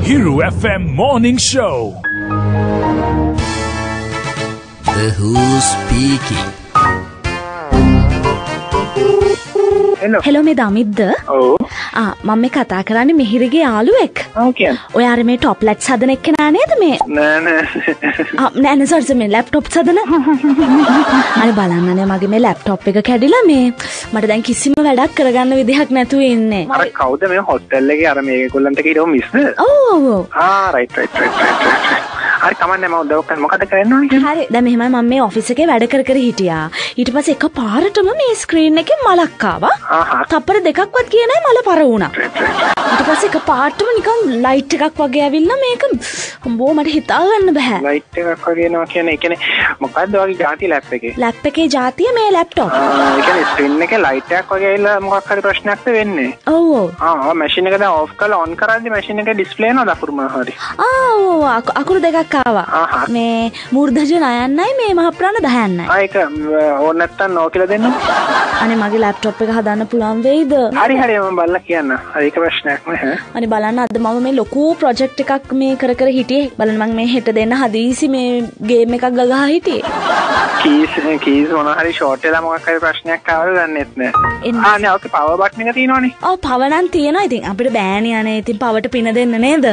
Hiru FM Morning Show. Who's speaking? Hello මේ දමිද්ද? ඔව්. මම මේ කතා කරන්නේ මිහිරගේ යාළුවෙක්. ඔව් කියන්න. ඔය අර මේ ටොප්ලැට්ස් හදන එක්කෙනා නේද මේ? නෑ නෑ සෝරි මේ ලැප්ටොප්ස් හදන. අනේ බලන්නනේ මගේ මේ ලැප්ටොප් එක කැඩිලා මේ මට දැන් කිසිම වැඩක් කරගන්න විදිහක් නැතුව ඉන්නේ. අර කවුද මේ හොස්ටල් එකේ අර මේගොල්ලන්ට කිව්ව මිස්ද? ඔව්. රයිට්. හරි කමන්නේ මම උදව් කරන්න මොකද කරන්න ඕනේ කියන්නේ? හරි දැන් මෙහෙමයි මම මේ ඔෆිස් එකේ වැඩ කර හිටියා. ඊට පස්සේ එකපාරටම මේ ස්ක්‍රීන් එකේ මලක් ආවා. තප්පර දෙකක්වත් ගියේ නැහැ මල පර වුණා. ඊට පස්සේ එකපාරටම නිකන් ලයිට් එකක් වගේ ඇවිල්ලා මේක අම්බෝ මට හිතා ගන්න බෑ. ලයිට් එකක් වගේ එනවා කියන්නේ ඒ කියන්නේ මොකද්ද වගේ જાති ලැප් එකේ? ලැප් එකේ જાතිය මේ ලැප්ටොප්. ඒ කියන්නේ ස්ක්‍රීන් එකේ ලයිට් එකක් වගේ ඇවිල්ලා මොකක් හරි ප්‍රශ්නයක්ද වෙන්නේ? ඔව්. මැෂින් එක දැන් ඕෆ් කරලා ඔන් කරද්දි මැෂින් එකේ ඩිස්ප්ලේ එනවා අකුරු මොනවා හරි. ඔව් අකුරු දෙකක් ආවා. මේ මූර්ධජ 9යි මේ මහ ප්‍රාණ 10යි. ඒක ඕන නැත්තම් නෝ කියලා දෙන්න. අනේ මගේ ලැප්ටොප් එක හදන්න පුළුවන් වෙයිද? හරි මම බලලා කියන්න. ඒක ප්‍රශ්නයක් නෑ. අනේ බලන්න අද මම මේ ලොකු ප්‍රොජෙක්ට් එකක් මේ කර හිටියේ. බලන්න මම මේ හෙට දෙන්න හදීසි මේ ගේම් එකක් ගගහා හිටියේ. කීස් මොනවා හරි ෂෝට් වෙලා මොකක් හරි ප්‍රශ්නයක් ආවද දන්නෙත් නෑ. නෑ ඔකේ පවර් බටන් එක තියෙනවනේ. ඔව් පවර් නම් තියෙනවා. ඉතින් අපිට බෑනේ අනේ. ඉතින් පවර්ට පින දෙන්න නේද?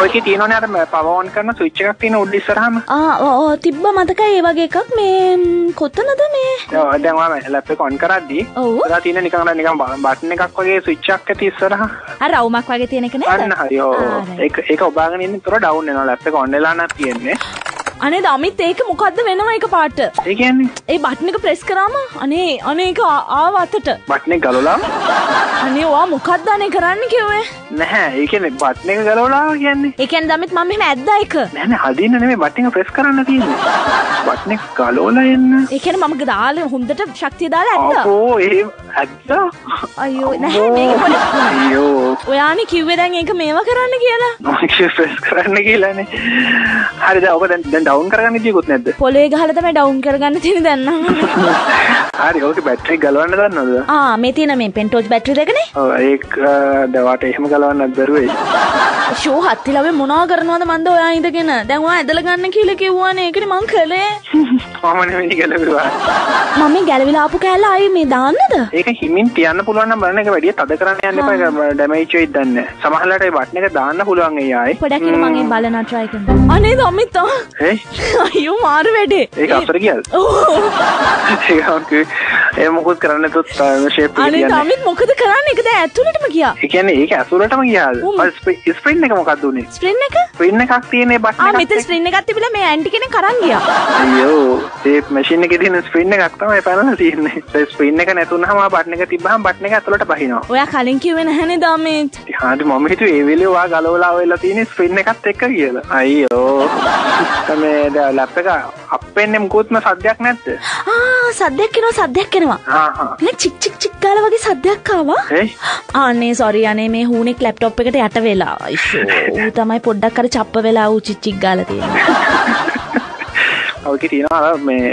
ඔයකේ තියෙනවනේ අර පවර් ඔන් කරන ස්විච් එකක් තියෙන උඩ ඉස්සරහම. ඔව් තිබ්බ මතකයි ඒ වගේ එකක් මේ කොතනද මේ? ඔව් දැන් ඔයා ලැප් එක ඔන් කරද්දී එලා තියෙන නිකන් බටන් එකක් වගේ ස්විච් එකක් ඇති ඉස්සරහ. අර රවුමක් වගේ තියෙන එක නේද? අන්න හරි. ඔව්. ඒක ඔබාගෙන ඉන්න තුර ඩවුන් වෙනවා ලැප් එක ඔන් වෙලා නැත් තියෙන්නේ. අනේ දමිත් ඒක මොකද්ද වෙනව එක පාට? ඒ කියන්නේ ඒ බටන් එක ප්‍රෙස් කරාම අනේ ඒක ආව අතට. බටන් එක ගලවලාම? අනේ ඔයා මොකද්ද අනේ කරන්න කිව්වේ? නැහැ ඒ කියන්නේ බටන් එක ගලවලා කියන්නේ. ඒ කියන්නේ දමිත් මම මෙහෙම ඇද්දා එක. නෑ හදින්න නෙමෙයි බටන් එක ප්‍රෙස් කරන්න තියෙන්නේ. බටන් එක ගලවලා එන්න. ඒ කියන්නේ මම දාලා හොඳට ශක්තිය දාලා ඇද්දා. ඕ ඒ ඇද්දා. අයියෝ නැහැ මේක පොඩි. අයියෝ. ඔයානේ කිව්වේ දැන් ඒක මේවා කරන්න කියලා. මම කිව්වේ ප්‍රෙස් කරන්න කියලානේ. හරි දැන් ඔබ දැන් ඩවුන් කරගන්න ඉතියකුත් නැද්ද? පොළවේ ගහලා තමයි ඩවුන් කරගන්න තියෙන්නේ දැන් නම්. හරි ඕකේ බැටරි ගලවන්න දන්නවද? මේ තියෙන මේ පෙන්ටෝස් බැටරි දෙකනේ. ඔව් ඒක දවාට එහෙම ගලවන්නත් බැරුවේ. ෂෝ හත්තිලවේ මොනවා කරනවද මන්ද ඔයා ඉඳගෙන? දැන් ඔයා ඇදලා ගන්න කියලා කිව්වානේ. ඒකනේ මං කළේ. මම නෙවෙයි ගැලවුවා. මම මේ ගැලවිලා ආපු කෑල්ල ආයේ මේ දාන්නද? ඒක හිමින් තියන්න පුළුවන් නම් බලන්න එක වැඩි තද කරන්න යන්න එපා. ඒක ඩැමේජ් වෙයිද දන්නේ නැහැ. සමහරවිට ඒ බටන් එක දාන්න පුළුවන් ඒ ආයේ. පොඩක් ඉන්න මම ඒ බලනවා try කරනවා. අනේ දමිත් අයියෝ මාරු වැඩේ. ඒක අසර ගියද? ඔව්. ඒ මොකද කරන්න නැතුත් ෂේප් එක අනේ දමිත් මොකද කරන්නේ? ඒක දැන් ඇතුළටම ගියා. ඒ කියන්නේ ඒක ඇතුළටම ගියාද? ස්ක්‍රීන් එක මොකක්ද උනේ? ස්ක්‍රීන් එක? ස්ක්‍රීන් එකක් තියෙන ඒ බටන් එකක්. මෙතන ස්ක්‍රීන් එකක් තිබිලා මේ ඇන්ටි කෙනෙක් අරන් ගියා. අයියෝ ඒ මැෂින් එකේ තියෙන ස්ක්‍රීන් එකක් තමයි පැනලා තියෙන්නේ. ඒ ස්ක්‍රීන් එක නැතුනහම බටන් එක තිබ්බහම බටන් එක ඇතුළට බහිනවා. ඔයා කලින් කිව්වේ නැහනේ දමිත්. හාදි මම හිතුවේ ඒ වෙලේ ඔයා ගලවලා ආවෙලා තියෙන ස්ක්‍රීන් එකත් එක්ක කියලා. අයියෝ. මේ දැන් ලැප් එක අප් වෙන්නේ මොකොත්ම සද්දයක් නැද්ද? සද්දයක් එනවා. මේ චික් චික් චික් ගාලා වගේ සද්දයක් ආවා. අනේ සෝරි අනේ මේ හුණෙක් ලැප්ටොප් එකට යට වෙලා. අයිෂෝ ඌ තමයි පොඩ්ඩක් අර චප්ප වෙලා ඌ චික් චික් ගාලා තියෙන්නේ. ඔයකේ තියෙනවා මේ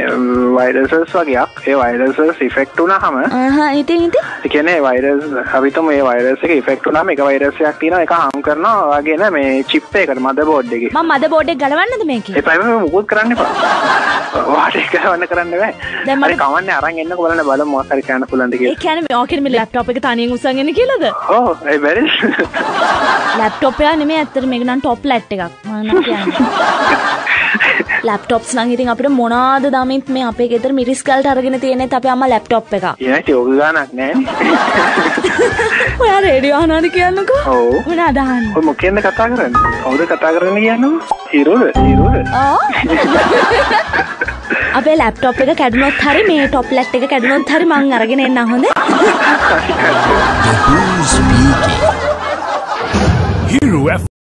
වෛරසස් වගේක්. ඒ වෛරසස් ඉෆෙක්ට් වුණාම ඉතින් ඒ කියන්නේ වෛරස් අපිට මේ වෛරස් එක ඉෆෙක්ට් වුණාම එක වෛරස් එකක් තියෙනවා ඒක හාම් කරනවා වගේ නෑ මේ චිප් එකට මදර්බෝඩ් එකේ. මම මදර්බෝඩ් එක ගලවන්නද මේකේ? ඒ ප්‍රයිම මොකද කරන්න එපා. වාට එක කරන්න බෑ. හරි කවන්නේ අරන් එන්නකො බලන්න මොකක් හරි කියන්න පුළුවන්ද කියලා. ඒ කියන්නේ ඔකේ මේ ලැප්ටොප් එක තනියෙන් උස්සන් එන්න කියලාද? ඔව් ඒ බැරි. ලැප්ටොප් එක නෙමෙයි ඇත්තට මේක නම් টොප් ලැට් එකක්. මම නම් කියන්නේ. ලැප්ටොප්ස් නම් ඉතින් අපිට මොනවාද දමිත් මේ අපේ ගෙදර මිරිස් ගල්ට අරගෙන තියෙනෙත් අපේ අම්මා ලැප්ටොප් එක. ඊට ඕක ගානක් නෑනේ. ඔයා රේඩියෝ අහනවාද කියන්නකෝ? ඔව්. මොනවාද අහන්නේ? ඔය මොකෙන්ද කතා කරන්නේ? කවුද කතා කරන්නේ කියන්නකෝ? හිරුද? අපේ ලැප්ටොප් එක කැඩුනොත් හරි මේ টොප් ලැට් එක කැඩුනොත් හරි මං අරගෙන එන්න හොඳේ. Who's speaking? Hiru FM